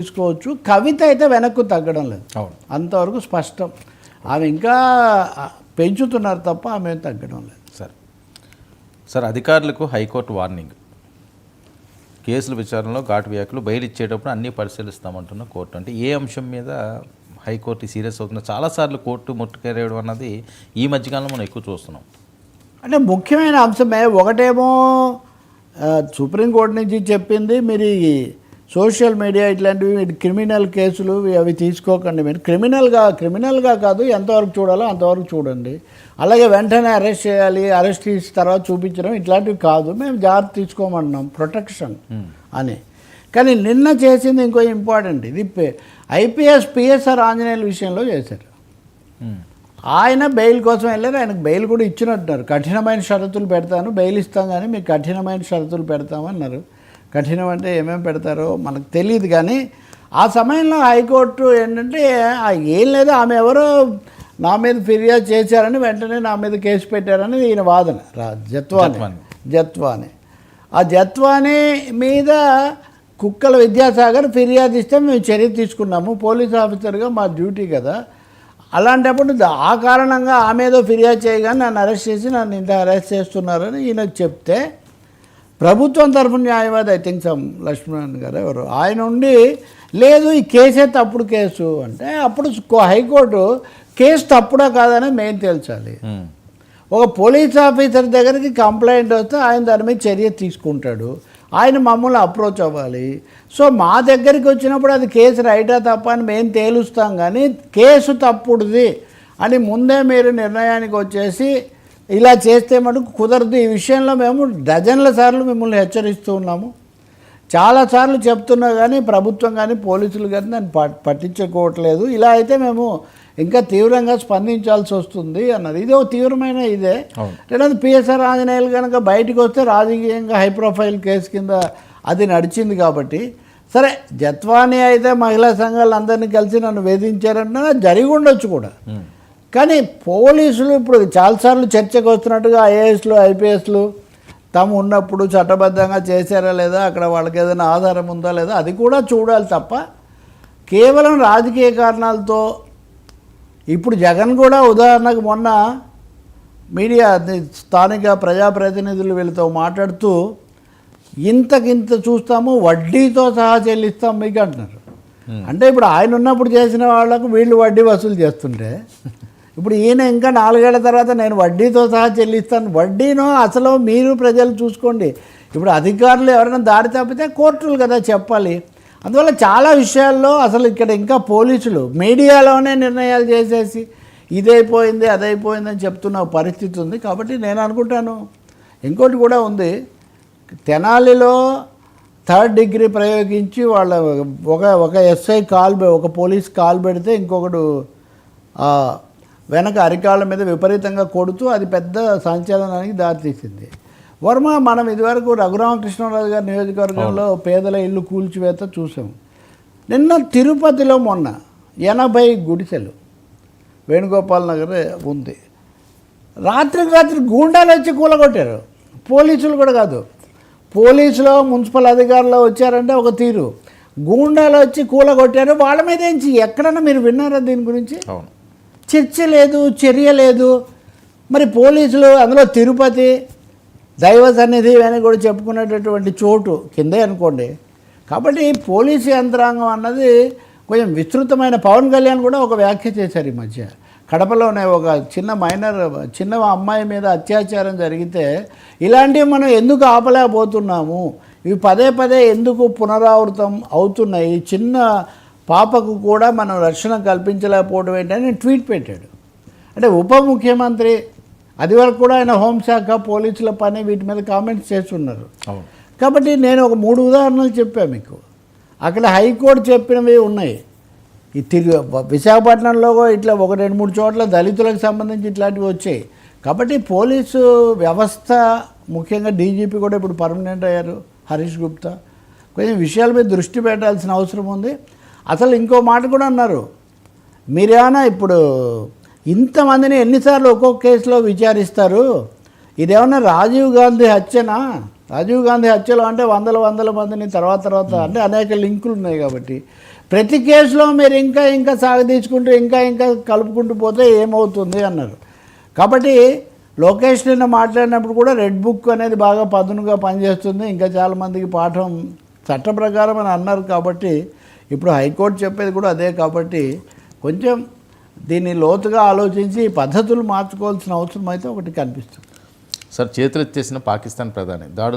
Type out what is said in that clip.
తీసుకోవచ్చు. కవిత అయితే వెనక్కు తగ్గడం లేదు, అంతవరకు స్పష్టం. ఆమె ఇంకా పెంచుతున్నారు తప్ప ఆమె తగ్గడం లేదు. సార్ అధికారులకు హైకోర్టు వార్నింగ్. కేసుల విచారణలో ఘాటు వ్యాఖ్యలు బయలు ఇచ్చేటప్పుడు అన్నీ పరిశీలిస్తామంటున్న కోర్టు. అంటే ఏ అంశం మీద హైకోర్టు సీరియస్ అవుతుంది? చాలాసార్లు కోర్టు ముట్టుకెరేయడం అన్నది ఈ మధ్యకాలంలో మనం ఎక్కువ చూస్తున్నాం. అంటే ముఖ్యమైన అంశమే. ఒకటేమో సుప్రీంకోర్టు నుంచి చెప్పింది, మీరు ఈ సోషల్ మీడియా ఇట్లాంటివి క్రిమినల్ కేసులు అవి తీసుకోకండి. మీరు క్రిమినల్గా కాదు, ఎంతవరకు చూడాలో అంతవరకు చూడండి. అలాగే వెంటనే అరెస్ట్ చేయాలి, అరెస్ట్ చేసిన తర్వాత చూపించడం ఇట్లాంటివి కాదు, మేము జాగ్రత్త తీసుకోమన్నాం, ప్రొటెక్షన్ అని. కానీ నిన్న చేసింది ఇంకో ఇంపార్టెంట్. ఇది ఐపీఎస్ పిఎస్ఆర్ ఆంజనేయుల విషయంలో చేశారు. ఆయన బెయిల్ కోసం వెళ్ళారు, ఆయనకు బెయిల్ కూడా ఇచ్చినట్టున్నారు. కఠినమైన షరతులు పెడతాను, బెయిల్ ఇస్తాం కానీ మీకు కఠినమైన షరతులు పెడతామన్నారు. కఠినం అంటే ఏమేమి పెడతారో మనకు తెలియదు. కానీ ఆ సమయంలో హైకోర్టు ఏంటంటే ఏం లేదు, ఆమె ఎవరో నా మీద ఫిర్యాదు చేశారని వెంటనే నా మీద కేసు పెట్టారని ఈయన వాదన. జత్వాని ఆ జత్వాని మీద కుక్కల విద్యాసాగర్ ఫిర్యాదు ఇస్తే మేము చర్య తీసుకున్నాము, పోలీస్ ఆఫీసర్గా మా డ్యూటీ కదా. అలాంటప్పుడు ఆ కారణంగా ఆమె ఏదో ఫిర్యాదు చేయగానే నన్ను అరెస్ట్ చేసి నన్ను ఇంత అరెస్ట్ చేస్తున్నారని ఈయనకు చెప్తే, ప్రభుత్వం తరఫున న్యాయవాది ఐ థింక్ లక్ష్మణ్ గారు ఎవరు ఆయన ఉండి, లేదు ఈ కేసే తప్పుడు కేసు అంటే, అప్పుడు హైకోర్టు కేసు తప్పుడా కాదని మేము తేల్చాలి. ఒక పోలీస్ ఆఫీసర్ దగ్గరికి కంప్లైంట్ వస్తే ఆయన దాని మీద చర్య తీసుకుంటాడు, ఆయన మమ్మల్ని అప్రోచ్ అవ్వాలి. సో మా దగ్గరికి వచ్చినప్పుడు అది కేసు రైటా తప్ప అని మేము తేలుస్తాం, కానీ కేసు తప్పుడుది అని ముందే మీరు నిర్ణయానికి వచ్చేసి ఇలా చేస్తే మటుకు కుదరదు. ఈ విషయంలో మేము డజన్ల సార్లు మిమ్మల్ని హెచ్చరిస్తూ ఉన్నాము, చాలాసార్లు చెప్తున్నా కానీ ప్రభుత్వం కానీ పోలీసులు కానీ దాన్ని పట్టించుకోవట్లేదు. ఇలా అయితే మేము ఇంకా తీవ్రంగా స్పందించాల్సి వస్తుంది అన్నది. ఇదే తీవ్రమైన ఇదే. రెండోది పిఎస్ఆర్ ఆంజనేయులు కనుక బయటకు వస్తే రాజకీయంగా హై ప్రొఫైల్ కేసు కింద అది నడిచింది కాబట్టి, సరే జత్వాని అయితే మహిళా సంఘాలు అందరినీ కలిసి నన్ను వేధించారంటే జరిగి ఉండొచ్చు కూడా. కానీ పోలీసులు ఇప్పుడు చాలాసార్లు చర్చకు వస్తున్నట్టుగా ఐఏఎస్లు ఐపీఎస్లు తాము ఉన్నప్పుడు చట్టబద్ధంగా చేశారా లేదా, అక్కడ వాళ్ళకి ఏదైనా ఆధారం ఉందా లేదా, అది కూడా చూడాలి తప్ప కేవలం రాజకీయ కారణాలతో. ఇప్పుడు జగన్ కూడా ఉదాహరణకు మొన్న మీడియా స్థానిక ప్రజాప్రతినిధులు వీళ్ళతో మాట్లాడుతూ, ఇంతకింత చూస్తాము వడ్డీతో సహా చెల్లిస్తాం మీకు అంటున్నారు. అంటే ఇప్పుడు ఆయన ఉన్నప్పుడు చేసిన వాళ్ళకు వీళ్ళు వడ్డీ వసూలు చేస్తుంటే, ఇప్పుడు ఈయన ఇంకా 4 ఏళ్ల తర్వాత నేను వడ్డీతో సహా చెల్లిస్తాను. వడ్డీనో అసలు మీరు ప్రజలు చూసుకోండి. ఇప్పుడు అధికారులు ఎవరైనా దారి తప్పితే కోర్టులు కదా చెప్పాలి. అందువల్ల చాలా విషయాల్లో అసలు ఇక్కడ ఇంకా పోలీసులు మీడియాలోనే నిర్ణయాలు చేసేసి ఇదైపోయింది అదైపోయిందని చెప్తున్న పరిస్థితి ఉంది. కాబట్టి నేను అనుకుంటాను ఇంకోటి కూడా ఉంది, తెనాలిలో 3rd డిగ్రీ ప్రయోగించి వాళ్ళ ఒక ఎస్ఐ ఒక పోలీస్ కాల్ పెడితే ఇంకొకడు వెనక అరికాళ్ళ మీద విపరీతంగా కొడుతూ అది పెద్ద సంచలనానికి దారితీసింది. వర్మ మనం ఇదివరకు రఘురామకృష్ణరాజు గారి నియోజకవర్గంలో పేదల ఇల్లు కూల్చివేత చూసాం. నిన్న తిరుపతిలో మొన్న 80 గుడిసెలు వేణుగోపాల్ నగర్ ఉంది. రాత్రి గూండాలు వచ్చి కూలగొట్టారు. పోలీసులు కూడా కాదు, పోలీసులో మున్సిపల్ అధికారులు వచ్చారంటే ఒక తీరు, గూండాలు వచ్చి కూలగొట్టారు. వాళ్ళ మీద ఏంచి ఎక్కడన్నా మీరు విన్నారా దీని గురించి? చర్చ లేదు, చర్య లేదు. మరి పోలీసులు అందులో తిరుపతి దైవ సన్నిధి అని కూడా చెప్పుకునేటటువంటి చోటు కిందే అనుకోండి. కాబట్టి పోలీసు యంత్రాంగం అన్నది కొంచెం విస్తృతమైన. పవన్ కళ్యాణ్ కూడా ఒక వ్యాఖ్య చేశారు ఈ మధ్య. కడపలోనే ఒక చిన్న అమ్మాయి మీద అత్యాచారం జరిగితే ఇలాంటివి మనం ఎందుకు ఆపలేకపోతున్నాము, ఇవి పదే ఎందుకు పునరావృతం అవుతున్నాయి, చిన్న పాపకు కూడా మనం రక్షణ కల్పించలేకపోవడం ఏంటని ట్వీట్ పెట్టాడు. అంటే ఉప ముఖ్యమంత్రి అది వరకు కూడా ఆయన హోంశాఖ పోలీసుల పని వీటి మీద కామెంట్స్ చేస్తున్నారు. కాబట్టి నేను ఒక 3 ఉదాహరణలు చెప్పాను మీకు. అక్కడ హైకోర్టు చెప్పినవి ఉన్నాయి. ఈ విశాఖపట్నంలో ఇట్లా 1-2-3 చోట్ల దళితులకు సంబంధించి ఇట్లాంటివి వచ్చాయి. కాబట్టి పోలీసు వ్యవస్థ ముఖ్యంగా డీజీపీ కూడా ఇప్పుడు పర్మనెంట్ అయ్యారు హరీష్ గుప్తా, కొంచెం విషయాల మీద దృష్టి పెట్టాల్సిన అవసరం ఉంది. అసలు ఇంకో మాట కూడా అన్నారు, మీరేమైనా ఇప్పుడు ఇంతమందిని ఎన్నిసార్లు ఒక్కొక్క కేసులో విచారిస్తారు, ఇదేమన్నా రాజీవ్ గాంధీ హత్యనా? రాజీవ్ గాంధీ హత్యలో అంటే వందల మందిని తర్వాత అంటే అనేక లింకులు ఉన్నాయి కాబట్టి ప్రతి కేసులో మీరు ఇంకా ఇంకా సాగదీచుకుంటూ ఇంకా కలుపుకుంటూ పోతే ఏమవుతుంది అన్నారు. కాబట్టి లోకేష్ నిన్న మాట్లాడినప్పుడు కూడా రెడ్ బుక్ అనేది బాగా పదునుగా పనిచేస్తుంది, ఇంకా చాలామందికి పాఠం చట్ట ప్రకారం అని అన్నారు. కాబట్టి ఇప్పుడు హైకోర్టు చెప్పేది కూడా అదే. కాబట్టి కొంచెం దీన్ని లోతుగా ఆలోచించి పద్ధతులు మార్చుకోవాల్సిన అవసరం అయితే ఒకటి కనిపిస్తుంది. సార్, చేతులెత్తేసిన పాకిస్తాన్ ప్రధాని దాడులు